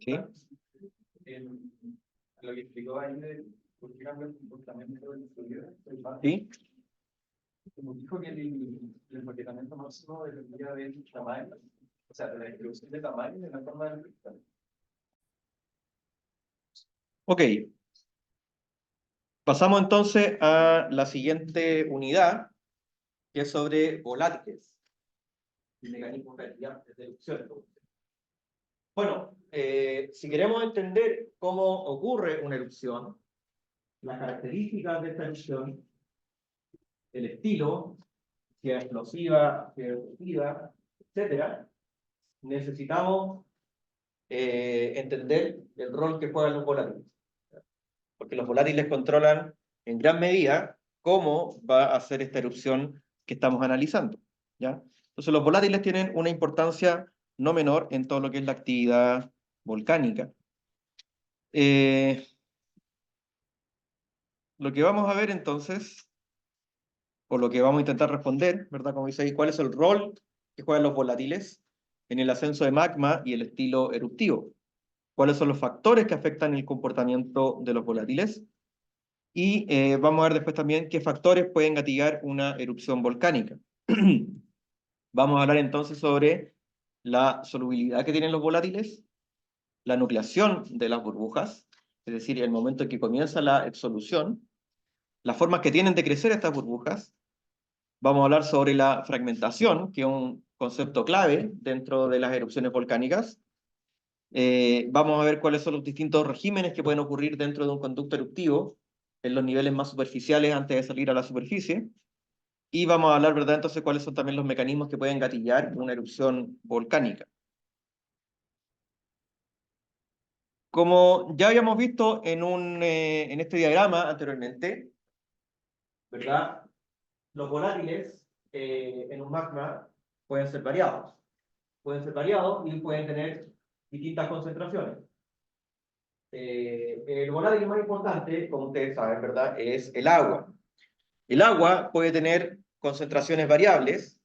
¿Sí? Lo que explicó ahí de por qué cambia el comportamiento del fluido. ¿Sí? Como dijo que el empaquetamiento máximo dependía del tamaño, o sea, de la distribución de tamaño y de la forma del cristal. Ok. Pasamos entonces a la siguiente unidad, que es sobre volátiles y mecanismos de erupción. Bueno, si queremos entender cómo ocurre una erupción, las características de esta erupción, el estilo, si es explosiva, si es eruptiva, etcétera, necesitamos entender el rol que juegan los volátiles. Porque los volátiles controlan en gran medida cómo va a ser esta erupción que estamos analizando, ¿ya? Entonces los volátiles tienen una importancia no menor en todo lo que es la actividad volcánica. Lo que vamos a ver entonces, o lo que vamos a intentar responder, ¿verdad? Como dice ahí, ¿cuál es el rol que juegan los volátiles en el ascenso de magma y el estilo eruptivo? ¿Cuáles son los factores que afectan el comportamiento de los volátiles? Y vamos a ver después también qué factores pueden gatillar una erupción volcánica. Vamos a hablar entonces sobre la solubilidad que tienen los volátiles, la nucleación de las burbujas, es decir, el momento en que comienza la exsolución, las formas que tienen de crecer estas burbujas. Vamos a hablar sobre la fragmentación, que es un concepto clave dentro de las erupciones volcánicas. Vamos a ver cuáles son los distintos regímenes que pueden ocurrir dentro de un conducto eruptivo en los niveles más superficiales antes de salir a la superficie. Y vamos a hablar, ¿verdad? Entonces, cuáles son también los mecanismos que pueden gatillar una erupción volcánica. Como ya habíamos visto en este diagrama anteriormente, ¿verdad? Los volátiles en un magma pueden ser variados. Pueden ser variados y pueden tener distintas concentraciones. El volátil más importante, como ustedes saben, ¿verdad?, es el agua. El agua puede tener concentraciones variables,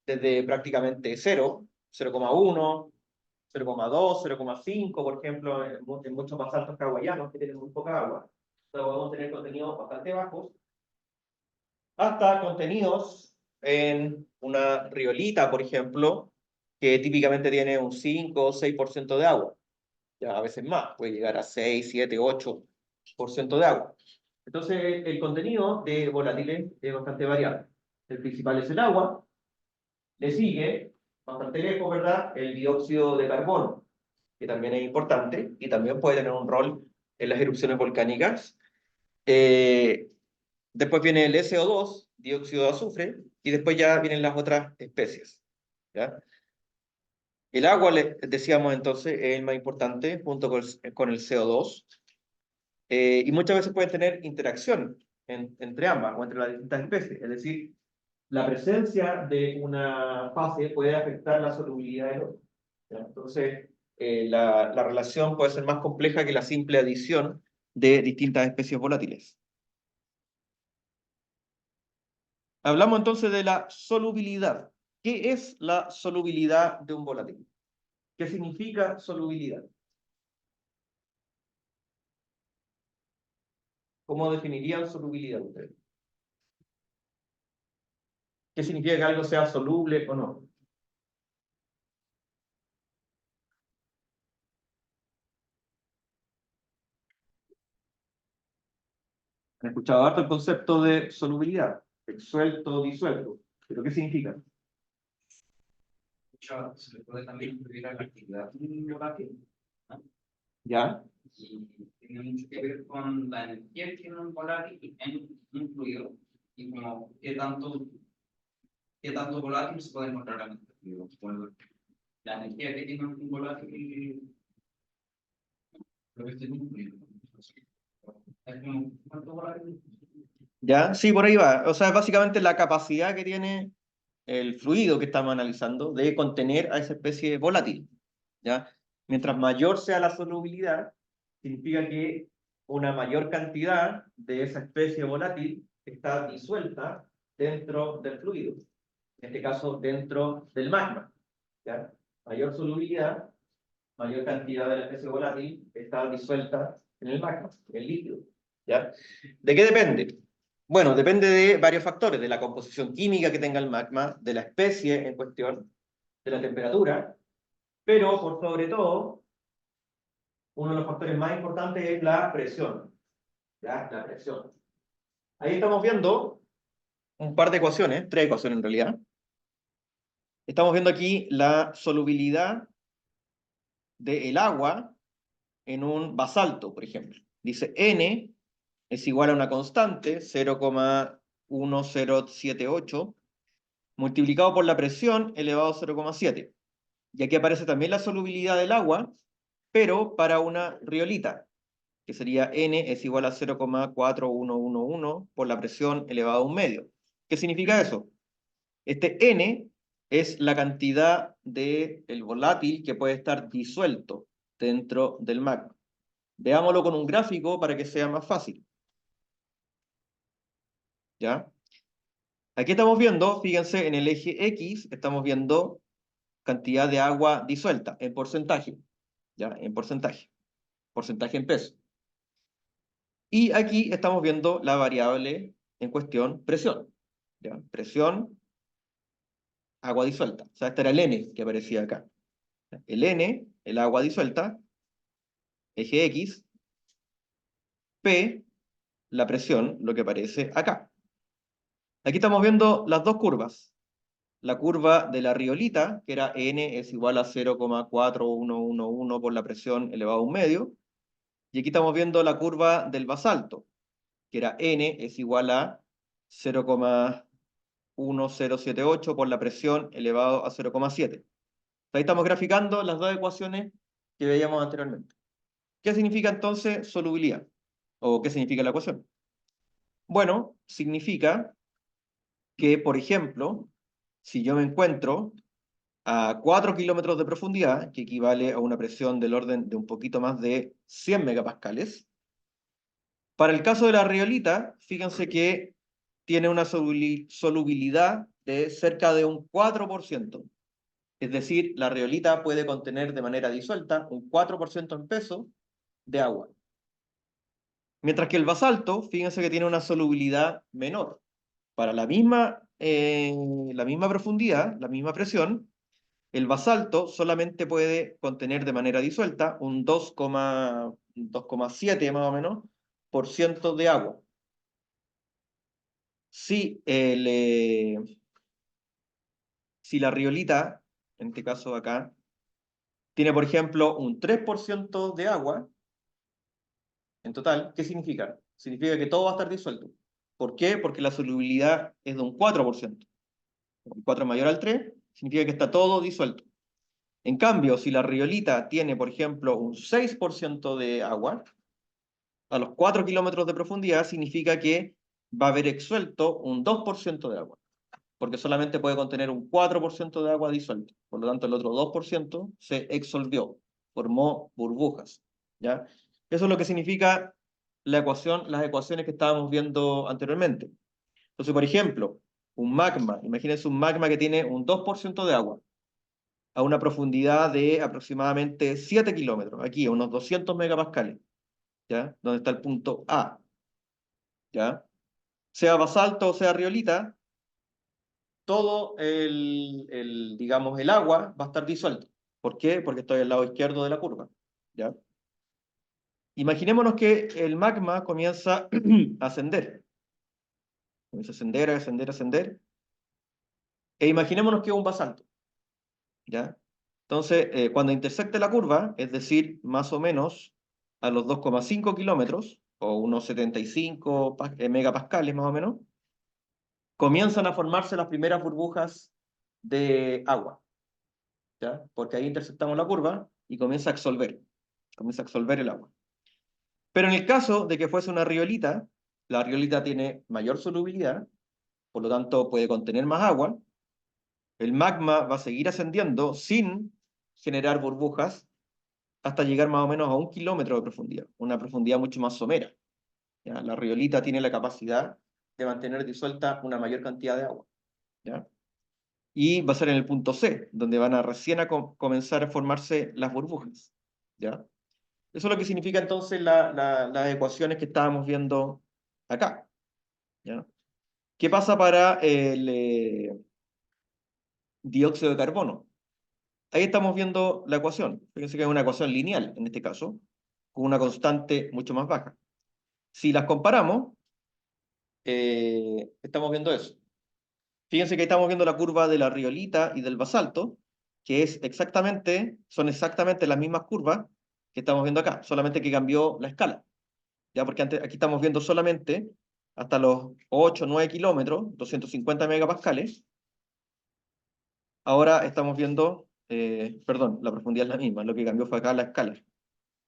desde prácticamente 0, 0,1, 0,2, 0,5, por ejemplo, en muchos más altos hawaianos que tienen muy poca agua. Entonces podemos tener contenidos bastante bajos, hasta contenidos en una riolita, por ejemplo, que típicamente tiene un 5 o 6% de agua. Ya a veces más, puede llegar a 6, 7, 8% de agua. Entonces, el contenido de volátiles es bastante variable. El principal es el agua, le sigue, bastante lejos, ¿verdad?, el dióxido de carbono, que también es importante y también puede tener un rol en las erupciones volcánicas. Después viene el SO2, dióxido de azufre, y después ya vienen las otras especies, ¿ya? El agua, decíamos entonces, es el más importante, junto con el CO2, y muchas veces pueden tener interacción entre ambas, o entre las distintas especies, es decir, la presencia de una fase puede afectar la solubilidad del otro, ¿ya? Entonces, la relación puede ser más compleja que la simple adición de distintas especies volátiles. Hablamos entonces de la solubilidad. ¿Qué es la solubilidad de un volátil? ¿Qué significa solubilidad? ¿Cómo definirían solubilidad ustedes? ¿Qué significa que algo sea soluble o no? Han escuchado harto el concepto de solubilidad, suelto, disuelto. ¿Pero qué significa? Se le puede también incluir a la actividad volátil, ¿no? ¿Ya? Y tiene mucho que ver con la energía que tiene un volátil en un fluido y como qué tanto volátil se puede encontrar en este fluido. Bueno, la energía que tiene un volátil lo que tiene un fluido. Es como cuánto volátil. ¿Ya? Sí, por ahí va. O sea, es básicamente la capacidad que tiene el fluido que estamos analizando de contener a esa especie volátil, ¿ya? Mientras mayor sea la solubilidad, significa que una mayor cantidad de esa especie volátil está disuelta dentro del fluido, en este caso dentro del magma, ¿ya? Mayor solubilidad, mayor cantidad de la especie volátil está disuelta en el magma, en el líquido. ¿Ya? ¿De qué depende? Bueno, depende de varios factores, de la composición química que tenga el magma, de la especie en cuestión, de la temperatura, pero por sobre todo, uno de los factores más importantes es la presión. ¿Ya? La presión. Ahí estamos viendo un par de ecuaciones, tres ecuaciones en realidad. Estamos viendo aquí la solubilidad del agua en un basalto, por ejemplo. Dice N es igual a una constante, 0,1078, multiplicado por la presión elevado a 0,7. Y aquí aparece también la solubilidad del agua, pero para una riolita, que sería N es igual a 0,4111 por la presión elevado a un medio. ¿Qué significa eso? Este N es la cantidad del volátil que puede estar disuelto dentro del magma. Veámoslo con un gráfico para que sea más fácil. ¿Ya? Aquí estamos viendo, fíjense, en el eje X, estamos viendo cantidad de agua disuelta en porcentaje. ¿Ya? En porcentaje. Porcentaje en peso. Y aquí estamos viendo la variable en cuestión, presión. ¿Ya? Presión, agua disuelta. O sea, este era el N que aparecía acá. El N, el agua disuelta, eje X, P, la presión, lo que aparece acá. Aquí estamos viendo las dos curvas. La curva de la riolita, que era N es igual a 0,4111 por la presión elevado a un medio. Y aquí estamos viendo la curva del basalto, que era N es igual a 0,1078 por la presión elevado a 0,7. Ahí estamos graficando las dos ecuaciones que veíamos anteriormente. ¿Qué significa entonces solubilidad? ¿O qué significa la ecuación? Bueno, significa que, por ejemplo, si yo me encuentro a 4 kilómetros de profundidad, que equivale a una presión del orden de un poquito más de 100 megapascales, para el caso de la riolita, fíjense que tiene una solubilidad de cerca de un 4%. Es decir, la riolita puede contener de manera disuelta un 4% en peso de agua. Mientras que el basalto, fíjense que tiene una solubilidad menor. Para la misma profundidad, la misma presión, el basalto solamente puede contener de manera disuelta un 2,7 más o menos por ciento de agua. Si la riolita, en este caso acá, tiene por ejemplo un 3% de agua en total, ¿qué significa? Significa que todo va a estar disuelto. ¿Por qué? Porque la solubilidad es de un 4%. El 4 mayor al 3 significa que está todo disuelto. En cambio, si la riolita tiene, por ejemplo, un 6% de agua, a los 4 kilómetros de profundidad, significa que va a haber exsuelto un 2% de agua, porque solamente puede contener un 4% de agua disuelta. Por lo tanto, el otro 2% se exsolvió, formó burbujas. ¿Ya? Eso es lo que significa las ecuaciones que estábamos viendo anteriormente. Entonces, por ejemplo, un magma, imagínense un magma que tiene un 2% de agua, a una profundidad de aproximadamente 7 kilómetros, aquí a unos 200 megapascales, ¿ya? Donde está el punto A, ¿ya? Sea basalto o sea riolita, todo digamos, el agua va a estar disuelto. ¿Por qué? Porque estoy al lado izquierdo de la curva, ¿ya? Imaginémonos que el magma comienza a ascender. Comienza a ascender, a ascender, a ascender. E imaginémonos que es un basalto, ¿ya? Entonces, cuando intersecte la curva, es decir, más o menos a los 2,5 kilómetros, o unos 75 megapascales más o menos, comienzan a formarse las primeras burbujas de agua, ¿ya? Porque ahí intersectamos la curva y comienza a absorber el agua. Pero en el caso de que fuese una riolita, la riolita tiene mayor solubilidad, por lo tanto puede contener más agua, el magma va a seguir ascendiendo sin generar burbujas hasta llegar más o menos a 1 kilómetro de profundidad, una profundidad mucho más somera. ¿Ya? La riolita tiene la capacidad de mantener disuelta una mayor cantidad de agua. ¿Ya? y va a ser en el punto C, donde van a recién comenzar a formarse las burbujas, ¿ya? Eso es lo que significa entonces las ecuaciones que estábamos viendo acá, ¿ya? ¿Qué pasa para el dióxido de carbono? Ahí estamos viendo la ecuación. Fíjense que es una ecuación lineal, en este caso, con una constante mucho más baja. Si las comparamos, estamos viendo eso. Fíjense que ahí estamos viendo la curva de la riolita y del basalto, que son exactamente las mismas curvas que estamos viendo acá, solamente que cambió la escala. ¿Ya? Porque antes, aquí estamos viendo solamente hasta los 8 o 9 kilómetros, 250 megapascales. Ahora estamos viendo, perdón, la profundidad es la misma, lo que cambió fue acá la escala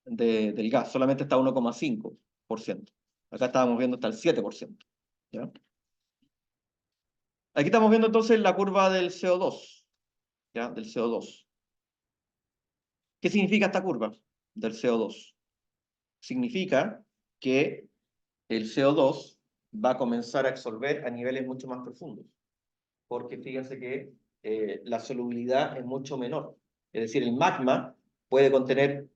del gas, solamente está 1,5%. Acá estábamos viendo hasta el 7%. ¿Ya? Aquí estamos viendo entonces la curva del CO2, ¿ya? Del CO2. ¿Qué significa esta curva del CO2? Significa que el CO2 va a comenzar a absorber a niveles mucho más profundos, porque fíjense que la solubilidad es mucho menor. Es decir, el magma puede contener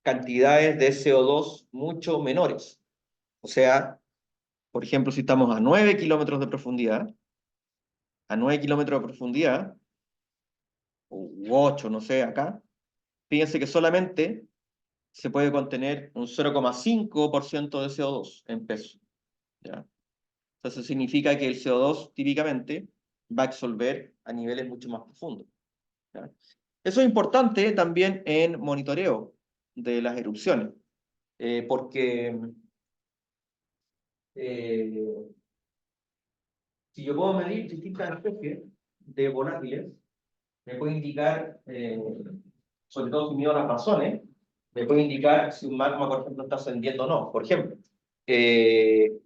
cantidades de CO2 mucho menores. O sea, por ejemplo, si estamos a 9 kilómetros de profundidad, a 9 kilómetros de profundidad, u 8, no sé, acá, fíjense que solamente se puede contener un 0,5% de CO2 en peso, ¿ya? Entonces significa que el CO2 típicamente va a absorber a niveles mucho más profundos, ¿ya? Eso es importante también en monitoreo de las erupciones, porque eh, si yo puedo medir distintas especies de volátiles, me puede indicar, sobre todo si mido las razones, me puede indicar si un magma, por ejemplo, está ascendiendo o no. Por ejemplo, eh,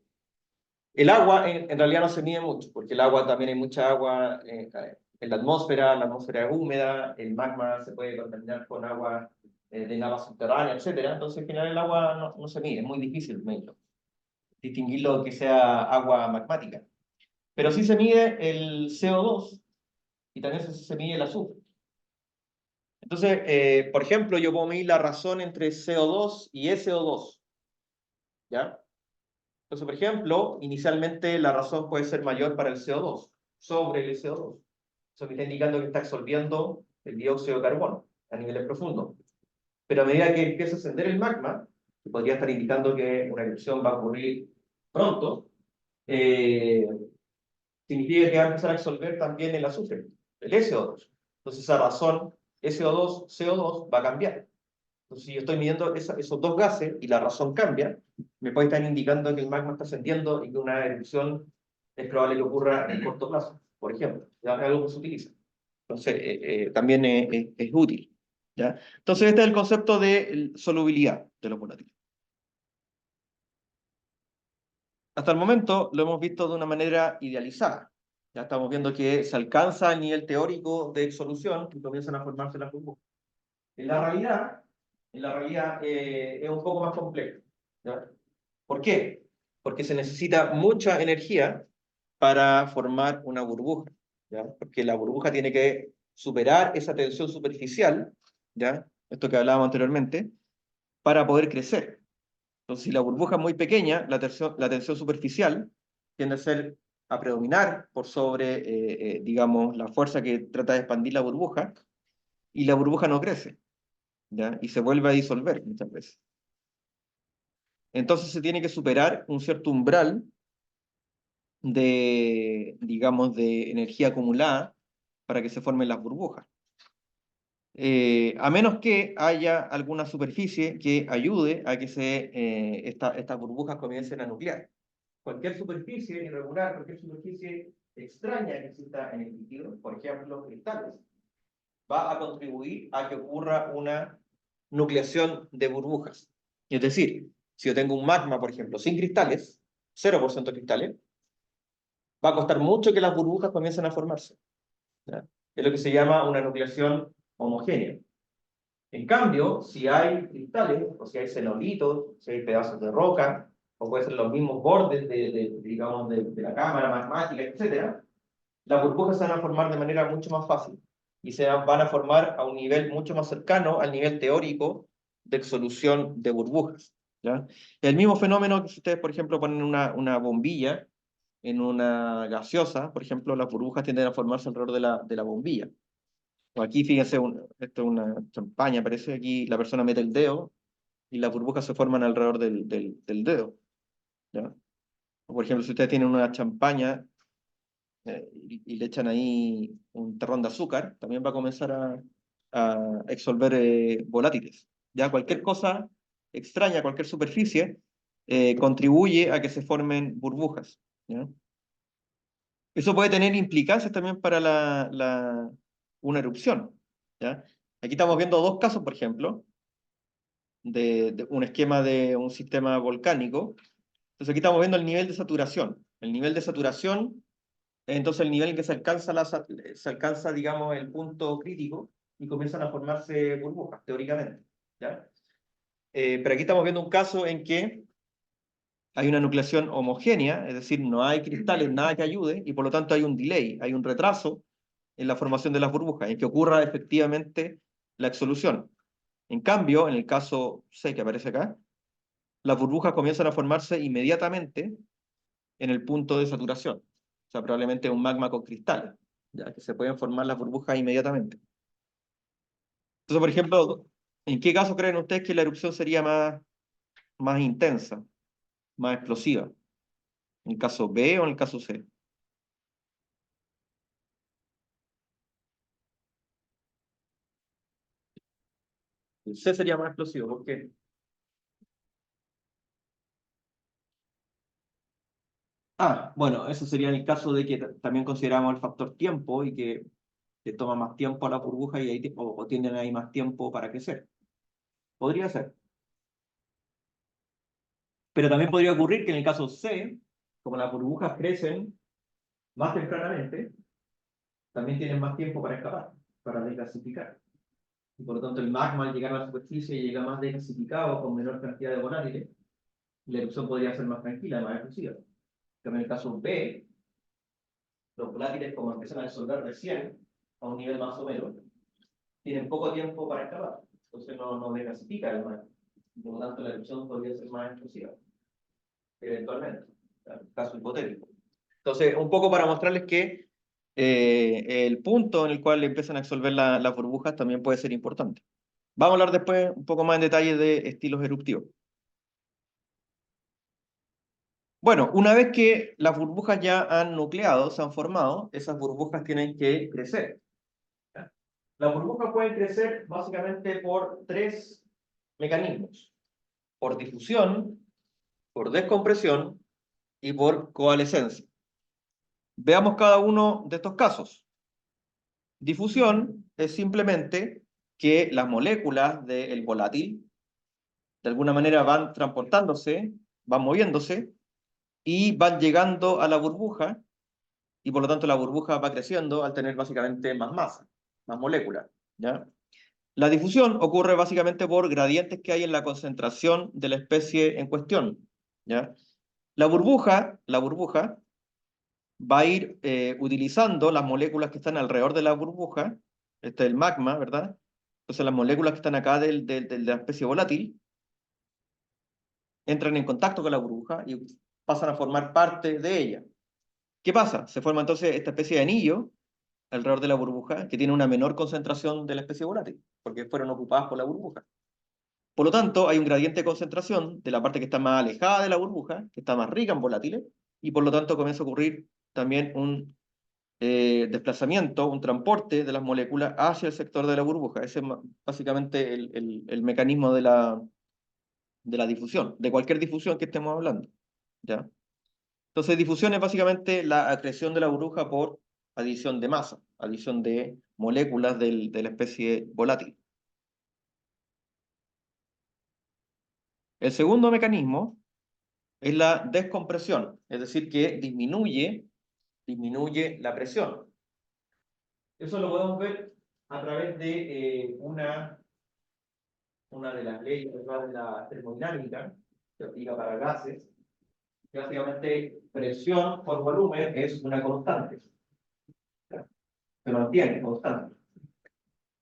el agua en realidad no se mide mucho, porque el agua también hay mucha agua en la atmósfera es húmeda, el magma se puede contaminar con agua de lava subterránea, etcétera. Entonces, en general, el agua no se mide, es muy difícil medirlo, distinguirlo que sea agua magmática. Pero sí se mide el CO2 y también se mide el azufre. Entonces, por ejemplo, yo puedo medir la razón entre CO2 y SO2, ¿ya? Entonces, por ejemplo, inicialmente la razón puede ser mayor para el CO2, sobre el SO2. Eso me está indicando que está absorbiendo el dióxido de carbono a niveles profundos. Pero a medida que empieza a ascender el magma, que podría estar indicando que una erupción va a ocurrir pronto, eh, significa que va a empezar a absorber también el azufre, el SO2. Entonces esa razón SO2, CO2 va a cambiar. Entonces, si yo estoy midiendo esos dos gases y la razón cambia, me puede estar indicando que el magma está ascendiendo y que una erupción es probable que ocurra en corto plazo, por ejemplo. ¿Ya? Es algo que se utiliza. Entonces, también es útil. ¿Ya? Entonces, este es el concepto de solubilidad de los volátiles. Hasta el momento lo hemos visto de una manera idealizada. Ya estamos viendo que se alcanza el nivel teórico de solución y comienzan a formarse las burbujas. En la realidad, es un poco más complejo. ¿Ya? ¿Por qué? Porque se necesita mucha energía para formar una burbuja, ¿ya? Porque la burbuja tiene que superar esa tensión superficial, ¿ya? Esto que hablábamos anteriormente, para poder crecer. Entonces, si la burbuja es muy pequeña, la tensión superficial tiende a predominar por sobre, digamos, la fuerza que trata de expandir la burbuja, y la burbuja no crece, ¿ya? Y se vuelve a disolver muchas veces. Entonces se tiene que superar un cierto umbral digamos, de energía acumulada para que se formen las burbujas. A menos que haya alguna superficie que ayude a que estas burbujas comiencen a nuclear. Cualquier superficie irregular, cualquier superficie extraña que exista en el líquido, por ejemplo, cristales, va a contribuir a que ocurra una nucleación de burbujas. Es decir, si yo tengo un magma, por ejemplo, sin cristales, 0% cristales, va a costar mucho que las burbujas comiencen a formarse, ¿ya? Es lo que se llama una nucleación homogénea. En cambio, si hay cristales, o si hay cenolitos, si hay pedazos de roca, o puede ser los mismos bordes digamos, de la cámara magmática, etc., las burbujas se van a formar de manera mucho más fácil y van a formar a un nivel mucho más cercano al nivel teórico de solución de burbujas, ¿ya? El mismo fenómeno que si ustedes, por ejemplo, ponen una bombilla en una gaseosa, por ejemplo, las burbujas tienden a formarse alrededor de la bombilla. O aquí, fíjense, esto es una champaña, parece, aquí la persona mete el dedo y las burbujas se forman alrededor del dedo, ¿ya? O, por ejemplo, si ustedes tienen una champaña y le echan ahí un terrón de azúcar, también va a comenzar a exsolver volátiles. Ya cualquier cosa extraña, cualquier superficie, contribuye a que se formen burbujas, ¿ya? Eso puede tener implicancias también para una erupción, ¿ya? Aquí estamos viendo dos casos, por ejemplo, de un esquema de un sistema volcánico. Entonces aquí estamos viendo el nivel de saturación. El nivel de saturación, entonces el nivel en que se alcanza, digamos, el punto crítico y comienzan a formarse burbujas, teóricamente, ¿ya? Pero aquí estamos viendo un caso en que hay una nucleación homogénea, es decir, no hay cristales, nada que ayude, y por lo tanto hay un delay, hay un retraso en la formación de las burbujas, en que ocurra efectivamente la exsolución. En cambio, en el caso C que aparece acá, las burbujas comienzan a formarse inmediatamente en el punto de saturación. O sea, probablemente un magma con cristales, ya que se pueden formar las burbujas inmediatamente. Entonces, por ejemplo, ¿en qué caso creen ustedes que la erupción sería más intensa, más explosiva? ¿En el caso B o en el caso C? El C sería más explosivo, ¿por qué? Bueno, eso sería en el caso de que también consideramos el factor tiempo y que toma más tiempo a la burbuja y o tienen ahí más tiempo para crecer. Podría ser. Pero también podría ocurrir que en el caso C, como las burbujas crecen más tempranamente, también tienen más tiempo para escapar, para desgasificar. Y por lo tanto el magma al llegar a la superficie llega más desgasificado con menor cantidad de volátiles, la erupción podría ser más tranquila, más explosiva. Pero en el caso B, los volátiles como empiezan a disolver recién, a un nivel más o menos, tienen poco tiempo para escapar. Entonces no desgasifica el magma. Por lo tanto la erupción podría ser más explosiva, eventualmente. Caso hipotético. Entonces, un poco para mostrarles que el punto en el cual empiezan a disolver las burbujas también puede ser importante. Vamos a hablar después un poco más en detalle de estilos eruptivos. Bueno, una vez que las burbujas ya han nucleado, se han formado, esas burbujas tienen que crecer. ¿Ya? Las burbujas pueden crecer básicamente por tres mecanismos: por difusión, por descompresión y por coalescencia. Veamos cada uno de estos casos. Difusión es simplemente que las moléculas del volátil de alguna manera van transportándose, van moviéndose y van llegando a la burbuja y por lo tanto la burbuja va creciendo al tener básicamente más masa, más moléculas, ¿ya? La difusión ocurre básicamente por gradientes que hay en la concentración de la especie en cuestión, ¿ya? La burbuja va a ir utilizando las moléculas que están alrededor de la burbuja, este es el magma, ¿verdad? Entonces las moléculas que están acá de la especie volátil entran en contacto con la burbuja y pasan a formar parte de ella. ¿Qué pasa? Se forma entonces esta especie de anillo alrededor de la burbuja que tiene una menor concentración de la especie volátil, porque fueron ocupadas por la burbuja. Por lo tanto, hay un gradiente de concentración de la parte que está más alejada de la burbuja, que está más rica en volátiles, y por lo tanto comienza a ocurrir también un desplazamiento, un transporte de las moléculas hacia el sector de la burbuja. Ese es básicamente el mecanismo de la difusión, de cualquier difusión que estemos hablando, ¿ya? Entonces, difusión es básicamente la acreción de la burbuja por adición de masa, adición de moléculas de la especie volátil. El segundo mecanismo es la descompresión, es decir, que disminuye la presión. Eso lo podemos ver a través de una de las leyes de la termodinámica que aplica para gases, que básicamente presión por volumen es una constante. se mantiene constante.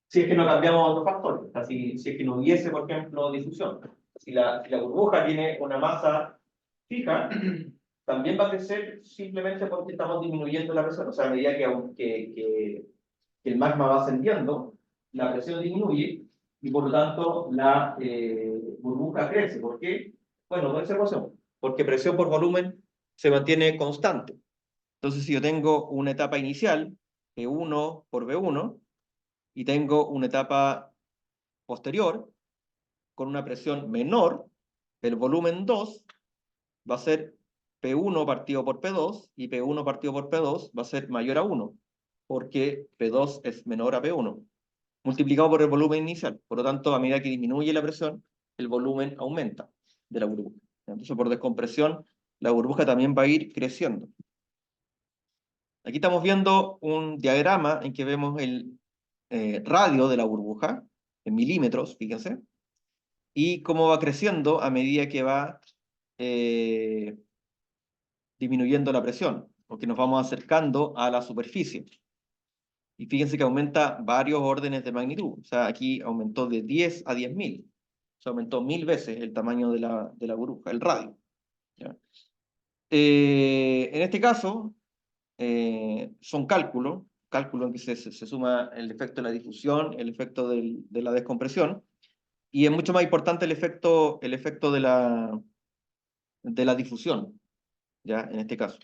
Si es que no cambiamos otros factores, o sea, si es que no hubiese, por ejemplo, difusión. Si la burbuja tiene una masa fija, también va a crecer simplemente porque estamos disminuyendo la presión. O sea, a medida que el magma va ascendiendo, la presión disminuye y por lo tanto la burbuja crece. ¿Por qué? Bueno, por esa ecuación. Porque presión por volumen se mantiene constante. Entonces, si yo tengo una etapa inicial, P1 por V1, y tengo una etapa posterior con una presión menor, el volumen 2 va a ser P1 partido por P2 y P1 partido por P2 va a ser mayor a 1, porque P2 es menor a P1, multiplicado por el volumen inicial. Por lo tanto, a medida que disminuye la presión, el volumen aumenta de la burbuja. Entonces, por descompresión, la burbuja también va a ir creciendo. Aquí estamos viendo un diagrama en que vemos el radio de la burbuja, en milímetros, fíjense, y cómo va creciendo a medida que va disminuyendo la presión, porque nos vamos acercando a la superficie. Y fíjense que aumenta varios órdenes de magnitud. O sea, aquí aumentó de 10 a 10.000. O sea, aumentó 1000 veces el tamaño de la burbuja, el radio. ¿Ya? En este caso, son cálculos en que se suma el efecto de la difusión, el efecto de la descompresión, y es mucho más importante el efecto de la difusión, ¿ya? En este caso.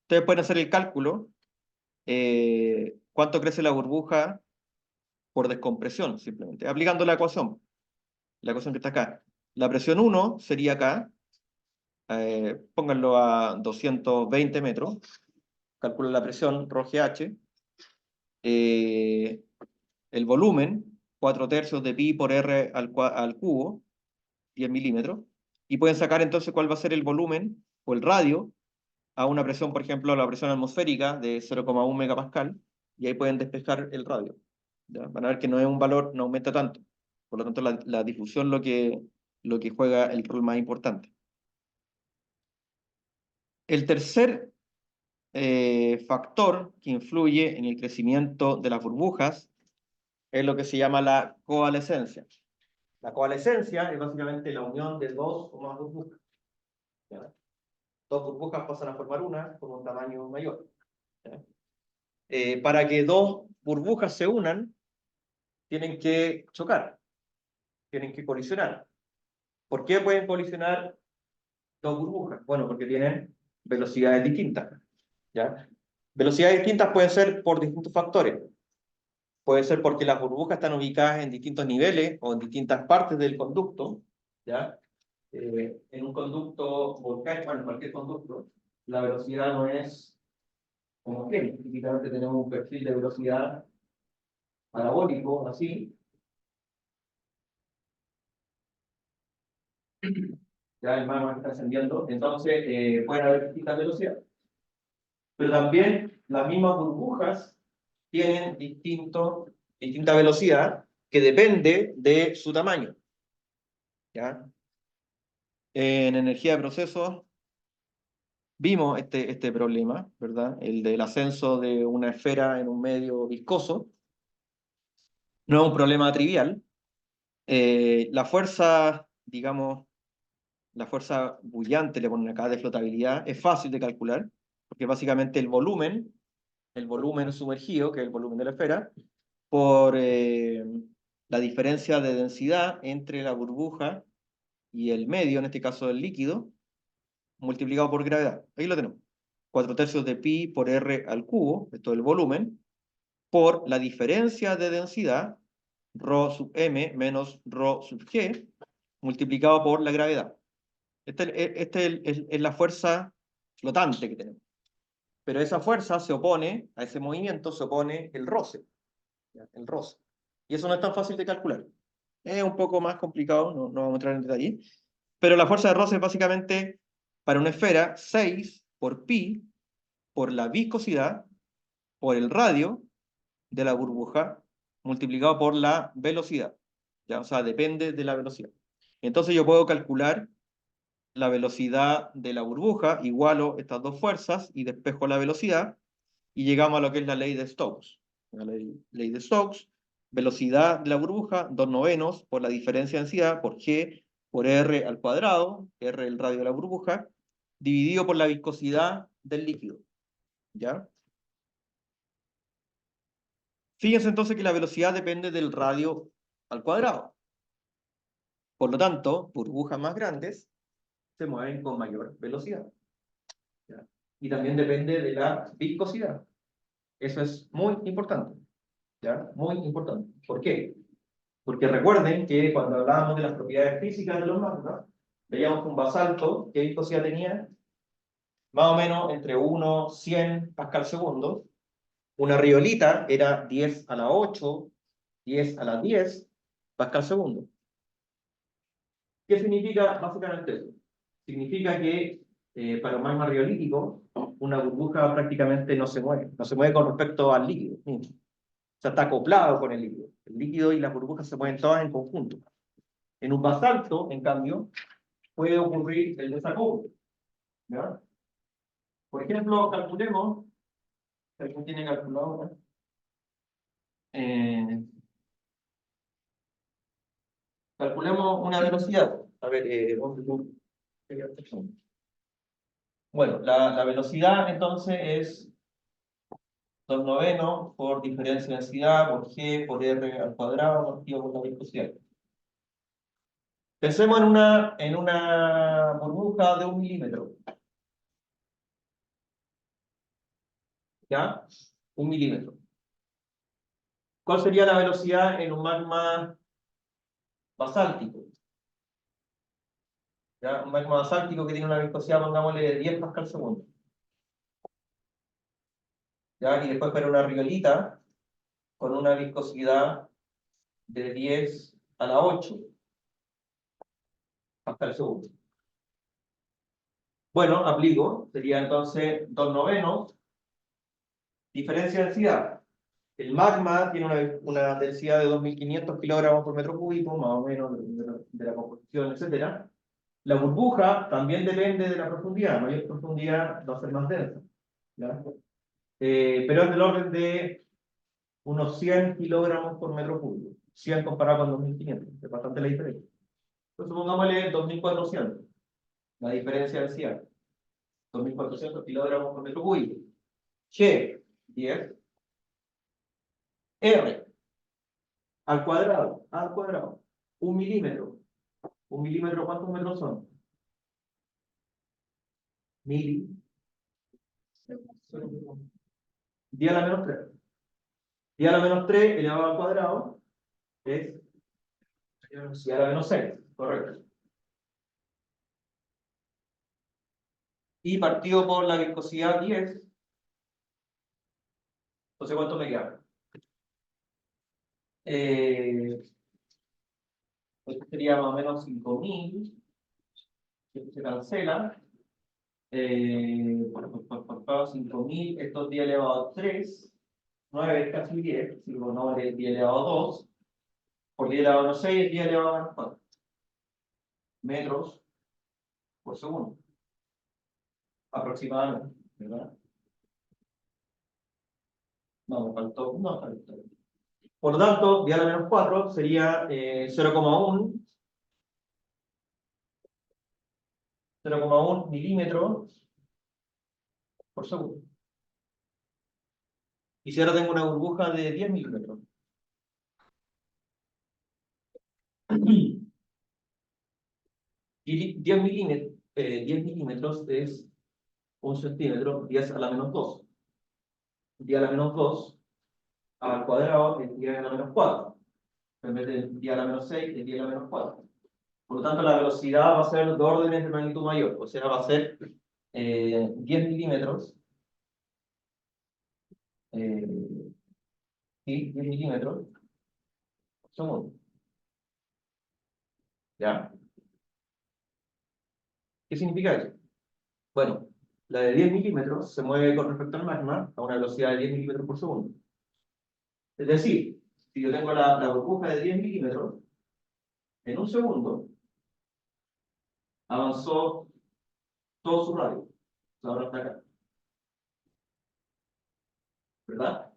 Ustedes pueden hacer el cálculo, cuánto crece la burbuja por descompresión, simplemente, aplicando la ecuación que está acá. La presión 1 sería acá, pónganlo a 220 metros, calculen la presión, ρGH, el volumen, 4/3 de pi por r al cubo, 10 milímetros, y pueden sacar entonces cuál va a ser el volumen o el radio a una presión, por ejemplo, la presión atmosférica de 0,1 megapascal, y ahí pueden despejar el radio. ¿Ya? Van a ver que no es un valor, no aumenta tanto. Por lo tanto, la difusión lo que juega el rol más importante. El tercer factor que influye en el crecimiento de las burbujas es lo que se llama la coalescencia. La coalescencia es básicamente la unión de dos o más burbujas. ¿Ya? Dos burbujas pasan a formar una con un tamaño mayor. ¿Ya? Para que dos burbujas se unan, tienen que chocar, tienen que colisionar. ¿Por qué pueden colisionar dos burbujas? Bueno, porque tienen velocidades distintas. ¿Ya? Velocidades distintas pueden ser por distintos factores. Puede ser porque las burbujas están ubicadas en distintos niveles o en distintas partes del conducto. ¿Ya? En un conducto volcánico, bueno, en cualquier conducto, la velocidad no es homogénea. Típicamente tenemos un perfil de velocidad parabólico, así. Ya el magma está ascendiendo, entonces pueden haber distintas velocidades. Pero también las mismas burbujas tienen distinta velocidad que depende de su tamaño. ¿Ya? En energía de procesos vimos este problema, ¿verdad? El del ascenso de una esfera en un medio viscoso. No es un problema trivial. La fuerza, digamos, la fuerza bullante, le ponen acá, de flotabilidad, es fácil de calcular, porque básicamente el volumen sumergido, que es el volumen de la esfera, por la diferencia de densidad entre la burbuja y el medio, en este caso el líquido, multiplicado por gravedad. Ahí lo tenemos. 4/3 de pi por r al cubo, esto es el volumen, por la diferencia de densidad, ρ sub m menos ρ sub g, multiplicado por la gravedad. Esta es la fuerza flotante que tenemos. Pero esa fuerza se opone, a ese movimiento se opone el roce. ¿Ya? El roce. Y eso no es tan fácil de calcular. Es un poco más complicado, no vamos a entrar en detalle. Pero la fuerza de roce es básicamente, para una esfera, 6 por pi, por la viscosidad, por el radio de la burbuja, multiplicado por la velocidad. ¿Ya? O sea, depende de la velocidad. Entonces yo puedo calcular la velocidad de la burbuja, igualo estas dos fuerzas y despejo la velocidad, y llegamos a lo que es la ley de Stokes. la ley de Stokes. Velocidad de la burbuja, 2/9 por la diferencia de densidad, por G, por R al cuadrado, R el radio de la burbuja, dividido por la viscosidad del líquido. ¿Ya? Fíjense entonces que la velocidad depende del radio al cuadrado. Por lo tanto, burbujas más grandes se mueven con mayor velocidad. ¿Ya? Y también depende de la viscosidad. Eso es muy importante. ¿Ya? Muy importante. ¿Por qué? Porque recuerden que cuando hablábamos de las propiedades físicas de los magmas, veíamos que un basalto, ¿qué viscosidad tenía? Más o menos entre 1 100 pascal segundo. Una riolita era 10 a la 8, 10 a la 10 pascal segundo. ¿Qué significa básicamente eso? Significa que para un magma riolítico, una burbuja prácticamente no se mueve con respecto al líquido. O sea, está acoplado con el líquido. El líquido y las burbujas se mueven todas en conjunto. En un basalto, en cambio, puede ocurrir el desacople. ¿Ya? Por ejemplo, calculemos, si alguien tiene calculadora, calculemos una velocidad. A ver, bueno, la velocidad entonces es 2/9 por diferencia de densidad, por G, por R al cuadrado, partido por la viscosidad. Pensemos en una burbuja de 1 milímetro. ¿Ya? 1 milímetro. ¿Cuál sería la velocidad en un magma basáltico? ¿Ya? Un magma basáltico que tiene una viscosidad, pongámosle, de 10 pascal segundo. ¿Ya? Y después para una riolita con una viscosidad de 10 a la 8 pascal segundo. Bueno, aplico, sería entonces 2/9, diferencia de densidad. El magma tiene una densidad de 2.500 kilogramos por metro cúbico, más o menos de la composición, etc. La burbuja también depende de la profundidad. Mayor profundidad va a ser más densa. ¿Ya? Pero es del orden de unos 100 kilogramos por metro cúbico. 100 comparado con 2.500. Es bastante la diferencia. Entonces pongámosle 2.400. La diferencia de densidad. 2.400 kilogramos por metro cúbico. G, 10. R, al cuadrado. 1 milímetro. 1 milímetro, ¿cuántos metros son? Mili. 10 a la menos 3. 10 a la menos 3 elevado al cuadrado es 10 a la menos 6. Correcto. Y partido por la viscosidad 10. Entonces, ¿cuánto me queda? Esto sería más o menos 5.000. Esto se cancela. 5.000, esto es 10 elevado a 3. 9 es casi 10. Si lo no es 10 elevado a 2. Por 10 elevado a menos 6 es 10 elevado a menos 4. Metros por segundo. Aproximadamente, ¿verdad? No, me faltó. No, faltó. Por lo tanto, 10 a la menos 4 sería 0,1 milímetros por segundo. Y si ahora tengo una burbuja de 10 milímetros. 10 milímetros, 10 milímetros es 1 centímetro, 10 a la menos 2. 10 a la menos 2 al cuadrado es 10 a la menos 4. En vez de 10 a la menos 6 es 10 a la menos 4. Por lo tanto, la velocidad va a ser de órdenes de magnitud mayor. O sea, va a ser 10 milímetros. Sí, 10 milímetros por segundo. ¿Ya? ¿Qué significa eso? Bueno, la de 10 milímetros se mueve con respecto al magma a una velocidad de 10 milímetros por segundo. Es decir, si yo tengo la burbuja de 10 milímetros, en un segundo avanzó todo su radio. Ahora está acá. ¿Verdad?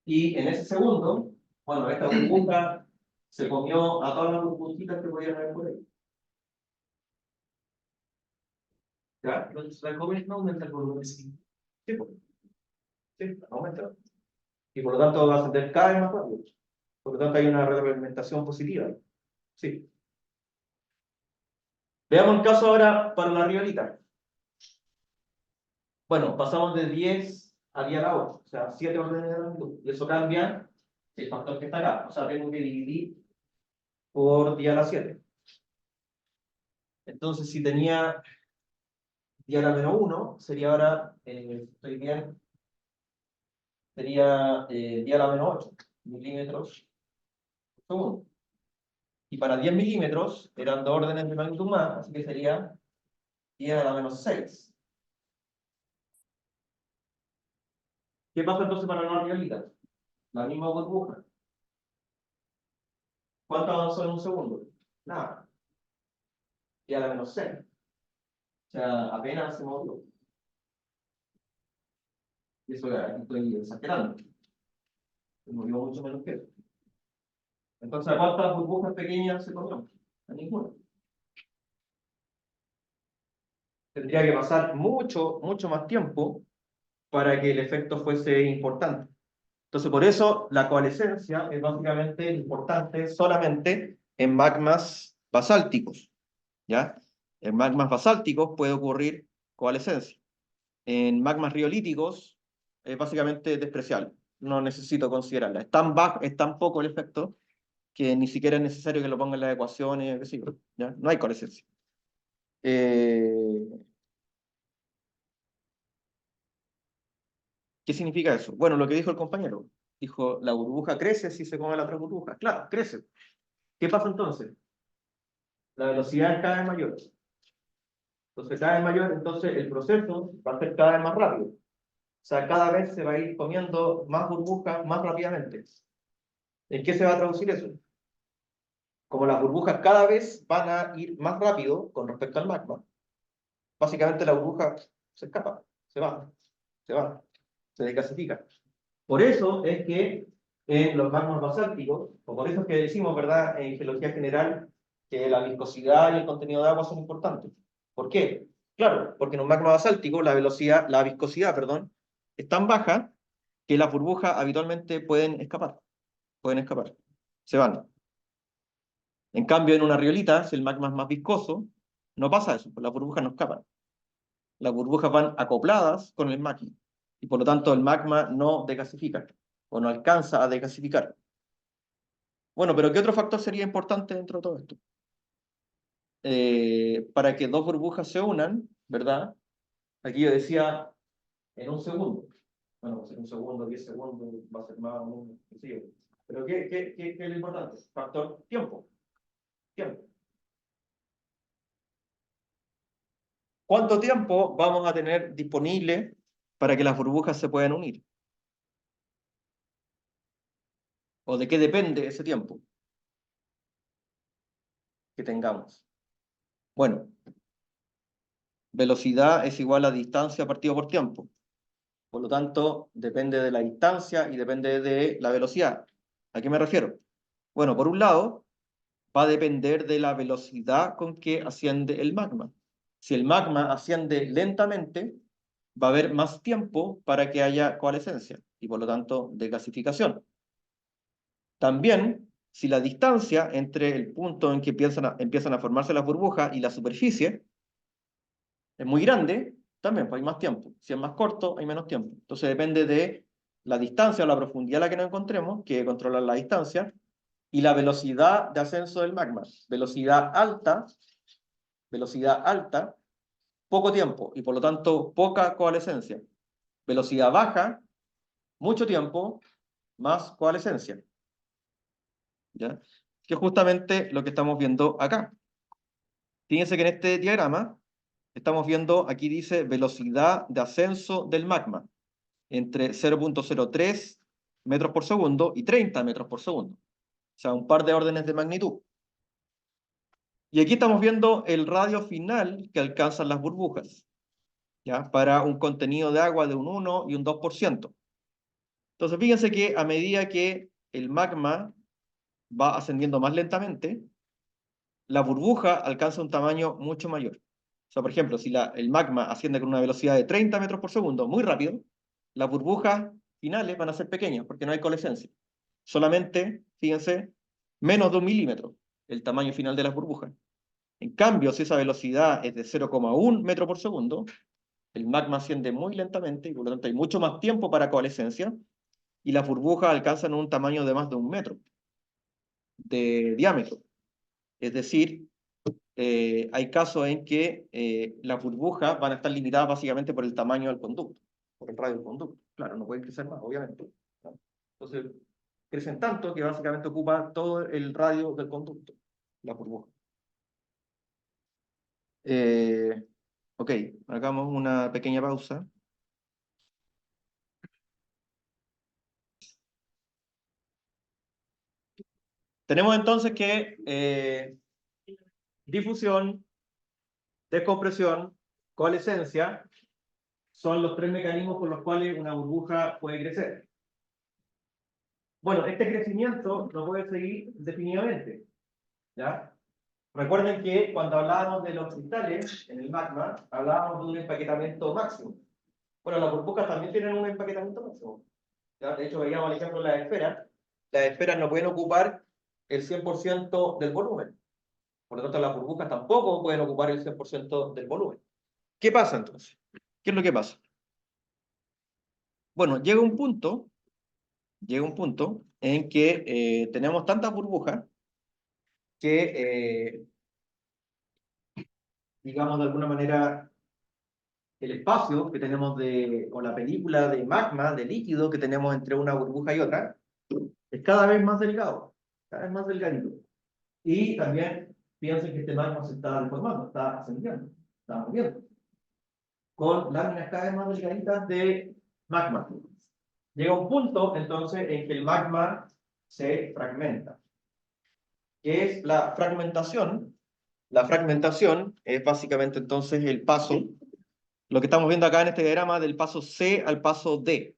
Y en ese segundo, bueno, esta burbuja se comió a todas las burbujitas que podían haber por ahí. ¿Ya? Entonces, la COVID no aumenta el volumen, sí. Sí, pues, sí, aumenta. Y por lo tanto va a ascender cada vez más rápido. Por lo tanto hay una retroalimentación positiva. Sí. Veamos el caso ahora para la riolita. Bueno, pasamos de 10 a 10 a la 8, o sea, 7 órdenes de magnitud. Y eso cambia el factor que está acá. O sea, tengo que dividir por 10 a la 7. Entonces, si tenía 10 a la menos 1, sería ahora, estoy bien, sería 10 a la menos 8 milímetros por segundo. Y para 10 milímetros eran 2 órdenes de magnitud más, así que sería 10 a la menos 6. ¿Qué pasa entonces para la riolita? La misma burbuja. ¿Cuánto avanzó en un segundo? Nada. 10 a la menos 6. O sea, apenas se movió. Y eso aquí estoy exagerando. Se movió mucho menos que eso. Entonces, ¿a cuántas burbujas pequeñas se comió? A ninguna. Tendría que pasar mucho, mucho más tiempo para que el efecto fuese importante. Entonces, por eso la coalescencia es básicamente importante solamente en magmas basálticos, ¿ya? En magmas basálticos puede ocurrir coalescencia. En magmas riolíticos es básicamente despreciable. No necesito considerarla. Es tan poco el efecto que ni siquiera es necesario que lo ponga en las ecuaciones, qué sé yo, ¿ya? No hay coalescencia. ¿Qué significa eso? Bueno, lo que dijo el compañero. Dijo, la burbuja crece si se come la otra burbuja. Claro, crece. ¿Qué pasa entonces? La velocidad es cada vez mayor. Entonces, cada vez mayor, entonces el proceso va a ser cada vez más rápido. O sea, cada vez se va a ir comiendo más burbujas más rápidamente. ¿En qué se va a traducir eso? Como las burbujas cada vez van a ir más rápido con respecto al magma, básicamente la burbuja se escapa, se va, se desgasifica. Por eso es que en los magmas basálticos, o por eso es que decimos, ¿verdad?, en geología general, que la viscosidad y el contenido de agua son importantes. ¿Por qué? Claro, porque en un magma basáltico la viscosidad, perdón, es tan baja que las burbujas habitualmente pueden escapar, se van. En cambio, en una riolita, si el magma es más viscoso, no pasa eso, pues las burbujas no escapan. Las burbujas van acopladas con el magma, y por lo tanto el magma no desgasifica, o no alcanza a desgasificar. Bueno, pero ¿qué otro factor sería importante dentro de todo esto? Para que dos burbujas se unan, ¿verdad? Aquí yo decía en un segundo. Bueno, pues en un segundo, 10 segundos, va a ser más o menos, qué sé yo. Pero ¿qué es lo importante? Factor tiempo. Tiempo. ¿Cuánto tiempo vamos a tener disponible para que las burbujas se puedan unir? ¿O de qué depende ese tiempo que tengamos? Bueno, velocidad es igual a distancia partido por tiempo. Por lo tanto, depende de la distancia y depende de la velocidad. ¿A qué me refiero? Bueno, por un lado, va a depender de la velocidad con que asciende el magma. Si el magma asciende lentamente, va a haber más tiempo para que haya coalescencia y por lo tanto desgasificación. También, si la distancia entre el punto en que empiezan a formarse las burbujas y la superficie es muy grande, también pues hay más tiempo. Si es más corto, hay menos tiempo. Entonces depende de la distancia o la profundidad a la que nos encontremos, que controla la distancia, y la velocidad de ascenso del magma. Velocidad alta, poco tiempo, y por lo tanto poca coalescencia. Velocidad baja, mucho tiempo, más coalescencia. ¿Ya? Que es justamente lo que estamos viendo acá. Fíjense que en este diagrama estamos viendo, aquí dice velocidad de ascenso del magma, entre 0,03 metros por segundo y 30 metros por segundo. O sea, un par de órdenes de magnitud. Y aquí estamos viendo el radio final que alcanzan las burbujas, ¿ya? Para un contenido de agua de un 1 y un 2%. Entonces, fíjense que a medida que el magma va ascendiendo más lentamente, la burbuja alcanza un tamaño mucho mayor. O sea, por ejemplo, si el magma asciende con una velocidad de 30 metros por segundo, muy rápido, las burbujas finales van a ser pequeñas porque no hay coalescencia. Solamente, fíjense, menos de 1 milímetro, el tamaño final de las burbujas. En cambio, si esa velocidad es de 0,1 metro por segundo, el magma asciende muy lentamente y por lo tanto hay mucho más tiempo para coalescencia y las burbujas alcanzan un tamaño de más de 1 metro de diámetro. Es decir, hay casos en que las burbujas van a estar limitadas básicamente por el tamaño del conducto, por el radio del conducto. Claro, no pueden crecer más, obviamente, ¿no? Entonces, crecen tanto que básicamente ocupa todo el radio del conducto, la burbuja. Ok, hagamos una pequeña pausa. Tenemos entonces que difusión, descompresión, coalescencia son los tres mecanismos por los cuales una burbuja puede crecer. Bueno, este crecimiento lo puede seguir indefinidamente, ¿ya? Recuerden que cuando hablábamos de los cristales en el magma, hablábamos de un empaquetamiento máximo. Bueno, las burbujas también tienen un empaquetamiento máximo, ¿ya? De hecho, veíamos el ejemplo de las esferas. Las esferas no pueden ocupar el 100% del volumen. Por lo tanto, las burbujas tampoco pueden ocupar el 100% del volumen. ¿Qué pasa entonces? ¿Qué es lo que pasa? Bueno, llega un punto en que tenemos tantas burbujas que, digamos, de alguna manera, el espacio que tenemos o la película de magma, de líquido que tenemos entre una burbuja y otra, es cada vez más delgado, cada vez más delgadito. Y también piensen que este magma se está deformando, está ascendiendo, está moviendo, con láminas cada vez más delgaditas de magma. Llega un punto, entonces, en que el magma se fragmenta. ¿Qué es la fragmentación? La fragmentación es básicamente, entonces, el paso, lo que estamos viendo acá en este diagrama, del paso C al paso D.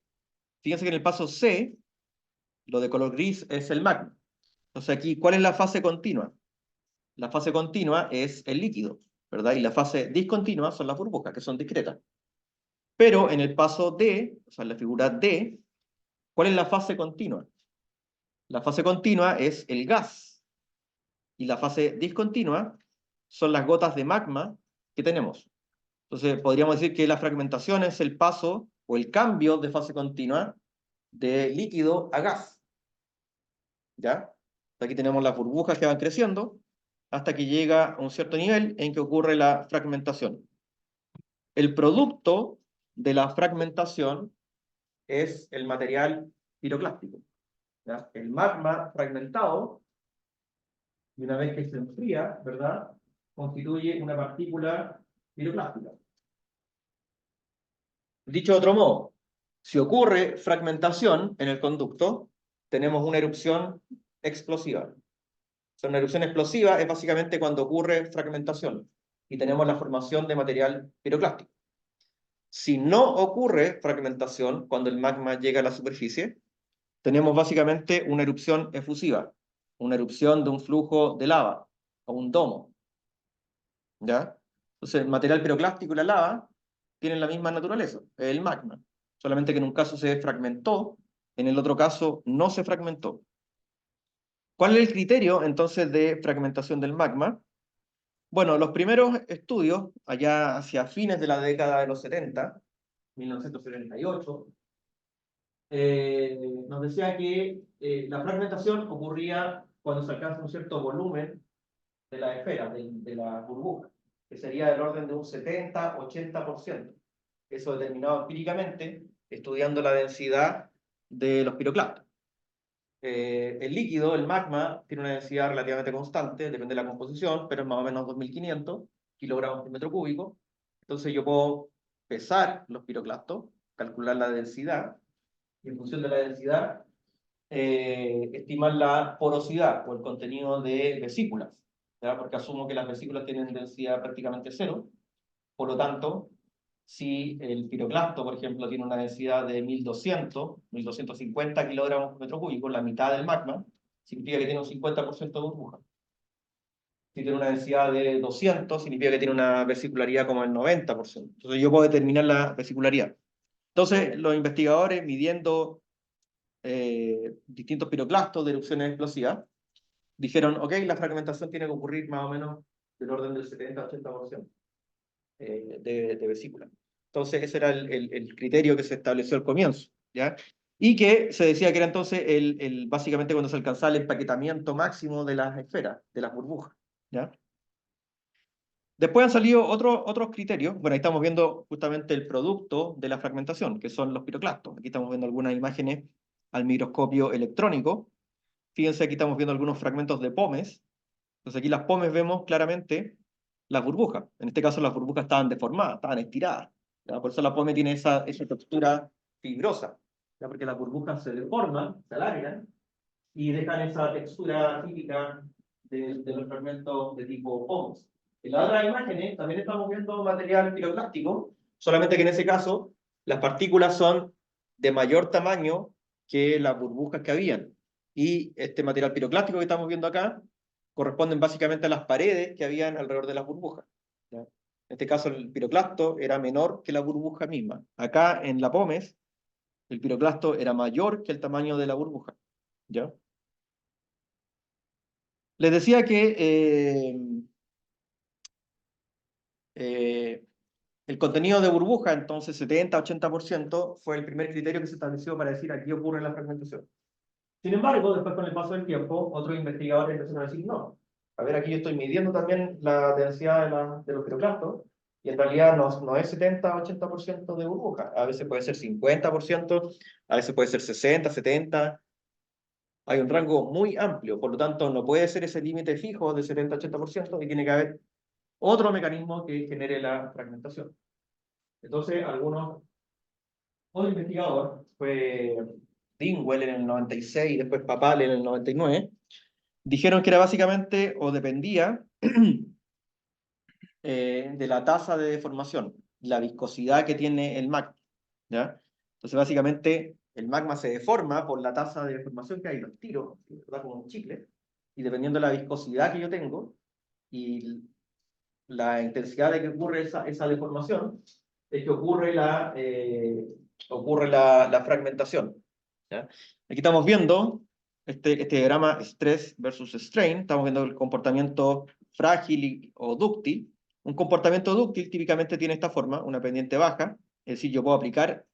Fíjense que en el paso C, lo de color gris es el magma. Entonces aquí, ¿cuál es la fase continua? La fase continua es el líquido, ¿verdad? Y la fase discontinua son las burbujas, que son discretas. Pero en el paso D, o sea, en la figura D, ¿cuál es la fase continua? La fase continua es el gas. Y la fase discontinua son las gotas de magma que tenemos. Entonces, podríamos decir que la fragmentación es el paso o el cambio de fase continua de líquido a gas. ¿Ya? Aquí tenemos las burbujas que van creciendo hasta que llega a un cierto nivel en que ocurre la fragmentación. El producto de la fragmentación es el material piroclástico, ¿ya? El magma fragmentado, y una vez que se enfría, ¿verdad?, constituye una partícula piroclástica. Dicho de otro modo, si ocurre fragmentación en el conducto, tenemos una erupción explosiva. O sea, una erupción explosiva es básicamente cuando ocurre fragmentación y tenemos la formación de material piroclástico. Si no ocurre fragmentación cuando el magma llega a la superficie, tenemos básicamente una erupción efusiva, una erupción de un flujo de lava o un domo, ¿ya? Entonces el material piroclástico y la lava tienen la misma naturaleza, el magma, solamente que en un caso se fragmentó, en el otro caso no se fragmentó. ¿Cuál es el criterio entonces de fragmentación del magma? Bueno, los primeros estudios, allá hacia fines de la década de los 70, 1978, nos decía que la fragmentación ocurría cuando se alcanza un cierto volumen de la esfera, de la burbuja, que sería del orden de un 70-80%. Eso determinado empíricamente, estudiando la densidad de los piroclastos. El líquido, el magma, tiene una densidad relativamente constante, depende de la composición, pero es más o menos 2.500 kilogramos por metro cúbico. Entonces yo puedo pesar los piroclastos, calcular la densidad, y en función de la densidad, estimar la porosidad o el contenido de vesículas, ¿ya? Porque asumo que las vesículas tienen densidad prácticamente cero, por lo tanto, si el piroclasto, por ejemplo, tiene una densidad de 1200, 1250 kilogramos por metro cúbico, la mitad del magma, significa que tiene un 50% de burbuja. Si tiene una densidad de 200, significa que tiene una vesicularidad como el 90%. Entonces yo puedo determinar la vesicularidad. Entonces los investigadores, midiendo distintos piroclastos de erupciones explosivas, dijeron, ok, la fragmentación tiene que ocurrir más o menos del orden del 70-80% de vesícula. Entonces ese era el criterio que se estableció al comienzo, ¿ya? Y que se decía que era entonces básicamente cuando se alcanzaba el empaquetamiento máximo de las esferas, de las burbujas, ¿ya? Después han salido otros criterios. Bueno, ahí estamos viendo justamente el producto de la fragmentación, que son los piroclastos. Aquí estamos viendo algunas imágenes al microscopio electrónico. Fíjense, aquí estamos viendo algunos fragmentos de pómez. Entonces aquí las pómez vemos claramente las burbujas. En este caso las burbujas estaban deformadas, estaban estiradas, ¿ya? Por eso la pómez tiene esa textura fibrosa, ¿ya? Porque las burbujas se deforman, se alargan y dejan esa textura típica de los fragmentos de tipo pómez. En las otras imágenes también estamos viendo material piroclástico, solamente que en ese caso las partículas son de mayor tamaño que las burbujas que habían. Y este material piroclástico que estamos viendo acá corresponden básicamente a las paredes que habían alrededor de las burbujas, ¿ya? En este caso el piroclasto era menor que la burbuja misma. Acá en la pómez el piroclasto era mayor que el tamaño de la burbuja, ¿ya? Les decía que eh, el contenido de burbuja, entonces 70-80%, fue el primer criterio que se estableció para decir aquí ocurre la fragmentación. Sin embargo, después con el paso del tiempo, otros investigadores empezaron a decir no. A ver, aquí yo estoy midiendo también la densidad de los piroclastos, y en realidad no es 70-80% de burbuja. A veces puede ser 50%, a veces puede ser 60-70%. Hay un rango muy amplio, por lo tanto no puede ser ese límite fijo de 70-80% y tiene que haber otro mecanismo que genere la fragmentación. Entonces, otro investigador fue Dingwall en el 96 y después Papal en el 99, dijeron que era básicamente o dependía de la tasa de deformación, la viscosidad que tiene el magma, ¿ya? Entonces, básicamente, el magma se deforma por la tasa de deformación que hay, lo estiro, ¿verdad? Como un chicle, y dependiendo de la viscosidad que yo tengo y la intensidad de que ocurre esa deformación, es que ocurre la fragmentación, ¿ya? Aquí estamos viendo este diagrama stress versus strain, estamos viendo el comportamiento frágil o dúctil. Un comportamiento dúctil típicamente tiene esta forma, una pendiente baja, es decir, yo puedo aplicar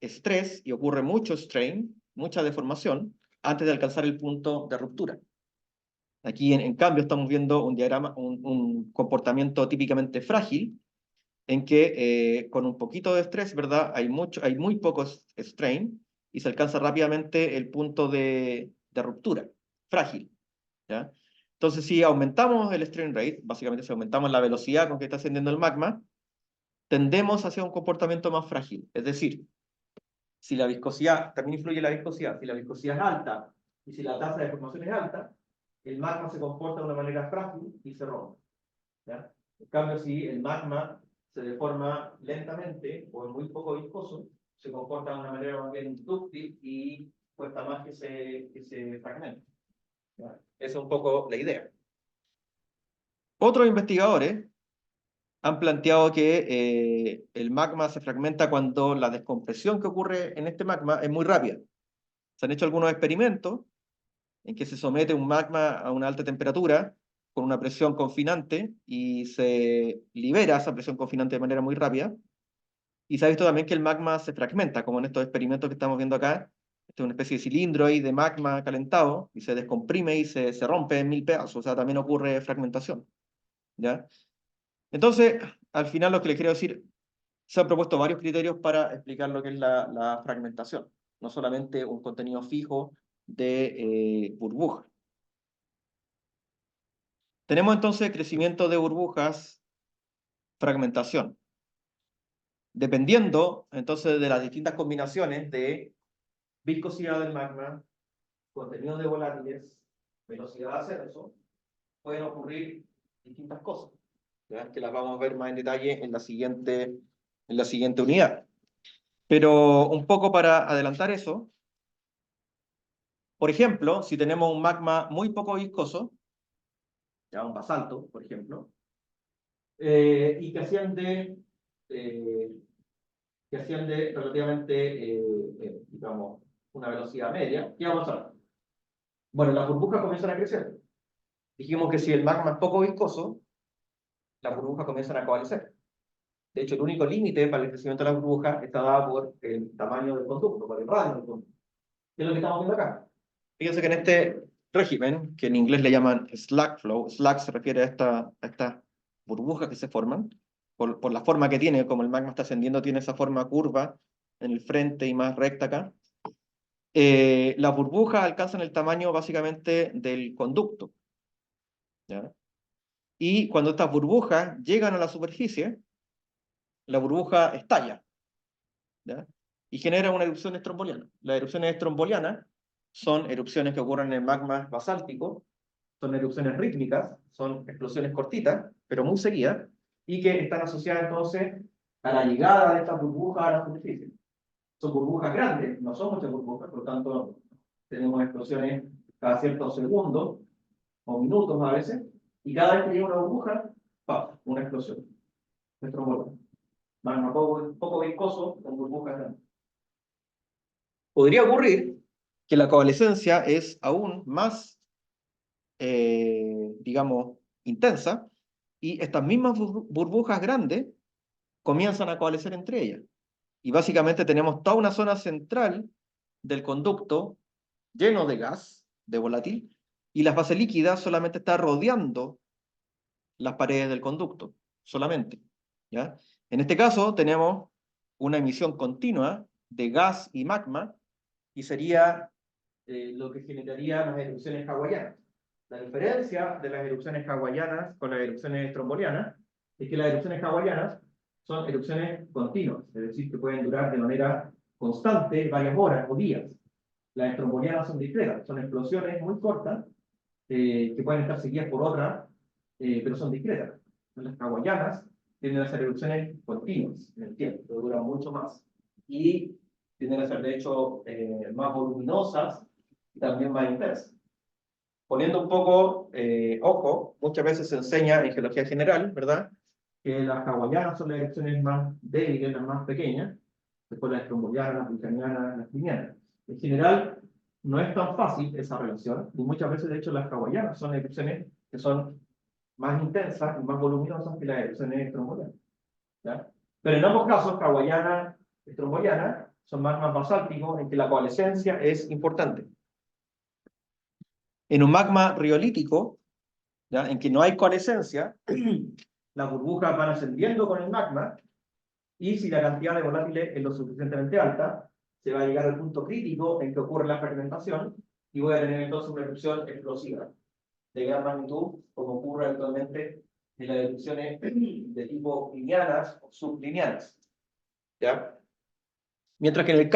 estrés y ocurre mucho strain, mucha deformación, antes de alcanzar el punto de ruptura. Aquí, en cambio, estamos viendo un diagrama, un comportamiento típicamente frágil, en que con un poquito de estrés, ¿verdad? Hay muy poco strain y se alcanza rápidamente el punto de ruptura, frágil, ¿ya? Entonces, si aumentamos el strain rate, básicamente si aumentamos la velocidad con que está ascendiendo el magma, tendemos hacia un comportamiento más frágil. Es decir, si la viscosidad, también influye la viscosidad, si la viscosidad es alta y si la tasa de formación es alta, el magma se comporta de una manera frágil y se rompe, ¿ya? En cambio, si el magma se deforma lentamente o es muy poco viscoso, se comporta de una manera más bien dúctil y cuesta más que se fragmente, ¿ya? Esa es un poco la idea. Otros investigadores han planteado que el magma se fragmenta cuando la descompresión que ocurre en este magma es muy rápida. Se han hecho algunos experimentos en que se somete un magma a una alta temperatura con una presión confinante y se libera esa presión confinante de manera muy rápida. Y se ha visto también que el magma se fragmenta, como en estos experimentos que estamos viendo acá. Este es una especie de cilindro ahí de magma calentado y se descomprime y se rompe en 1000 pedazos. O sea, también ocurre fragmentación, ¿ya? Entonces, al final lo que les quiero decir, se han propuesto varios criterios para explicar lo que es la fragmentación, no solamente un contenido fijo de burbuja. Tenemos entonces crecimiento de burbujas, fragmentación. Dependiendo entonces de las distintas combinaciones de viscosidad del magma, contenido de volátiles, velocidad de ascenso, pueden ocurrir distintas cosas, ¿ya? Que las vamos a ver más en detalle en la siguiente en la siguiente unidad. Pero un poco para adelantar eso, por ejemplo, si tenemos un magma muy poco viscoso, ya un basalto, por ejemplo, y que asciende relativamente, digamos, una velocidad media, ¿qué vamos a hacer? Bueno, las burbujas comienzan a crecer. Dijimos que si el magma es poco viscoso, las burbujas comienzan a coalescer. De hecho, el único límite para el crecimiento de las burbujas está dado por el tamaño del conducto, por el radio del conducto. ¿Qué es lo que estamos viendo acá? Fíjense que en este régimen, que en inglés le llaman slack flow, slack se refiere a estas burbujas que se forman, por la forma que tiene, como el magma está ascendiendo, tiene esa forma curva en el frente y más recta acá. Las burbujas alcanzan el tamaño básicamente del conducto, ¿ya? Y cuando estas burbujas llegan a la superficie, la burbuja estalla, ¿ya? Y genera una erupción estromboliana. Las erupciones estrombolianas son erupciones que ocurren en magmas basálticos, son erupciones rítmicas, son explosiones cortitas, pero muy seguidas, y que están asociadas entonces a la llegada de estas burbujas a la superficie. Son burbujas grandes, no son muchas burbujas, por lo tanto tenemos explosiones cada ciertos segundos o minutos a veces, y cada vez que llega una burbuja, ¡paf!, una explosión. Estromboliana. Magma poco viscoso con burbujas grandes. Podría ocurrir que la coalescencia es aún más, digamos, intensa, y estas mismas burbujas grandes comienzan a coalescer entre ellas. Y básicamente tenemos toda una zona central del conducto lleno de gas, de volátil, y la fase líquida solamente está rodeando las paredes del conducto, solamente, ¿ya? En este caso tenemos una emisión continua de gas y magma, y sería lo que generaría las erupciones hawaianas. La diferencia de las erupciones hawaianas con las erupciones estrombolianas es que las erupciones hawaianas son erupciones continuas, es decir, que pueden durar de manera constante varias horas o días. Las estrombolianas son discretas, son explosiones muy cortas que pueden estar seguidas por otras, pero son discretas. Las hawaianas tienden a ser erupciones continuas en el tiempo, que duran mucho más. Y tienden a ser, de hecho, más voluminosas y también más intensas. Poniendo un poco ojo, muchas veces se enseña en geología general, ¿verdad?, que las hawaianas son las erupciones más débiles, las más pequeñas, después las estrombolianas, las vulcanianas, las plinianas. En general, no es tan fácil esa relación, y muchas veces, de hecho, las hawaianas son erupciones que son más intensas y más voluminosas que las erupciones estrombolianas, ¿ya? Pero en ambos casos, hawaiana, estromboliana, son más basálticos, en que la coalescencia es importante. En un magma riolítico, ¿ya?, en que no hay coalescencia, las burbujas van ascendiendo con el magma, y si la cantidad de volátiles es lo suficientemente alta, se va a llegar al punto crítico en que ocurre la fragmentación, y voy a tener entonces una erupción explosiva de gran magnitud, como ocurre actualmente en las erupciones de tipo lineanas o sublineanas, ¿ya? Mientras que en el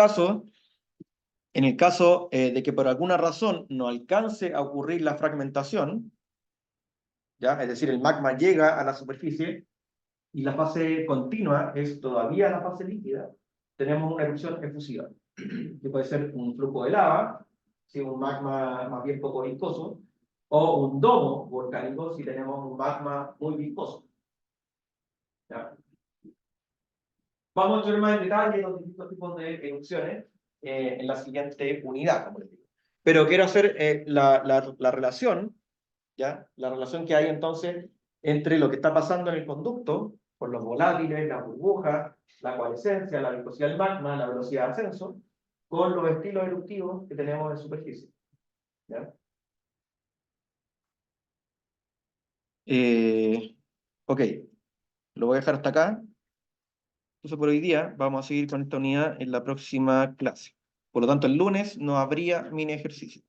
caso de que por alguna razón no alcance a ocurrir la fragmentación, ¿ya?, es decir, el magma llega a la superficie y la fase continua es todavía la fase líquida, tenemos una erupción efusiva, que puede ser un flujo de lava, si un magma más bien poco viscoso, o un domo volcánico si tenemos un magma muy viscoso, ¿ya? Vamos a ver más en detalle los distintos tipos de erupciones en la siguiente unidad, como les digo. Pero quiero hacer la relación, ¿ya?, la relación que hay entonces entre lo que está pasando en el conducto, por los volátiles, las burbujas, la coalescencia, la viscosidad del magma, la velocidad de ascenso, con los estilos eruptivos que tenemos en superficie, ¿ya? Ok, lo voy a dejar hasta acá. Entonces por hoy día vamos a seguir con esta unidad en la próxima clase. Por lo tanto, el lunes no habría mini ejercicio.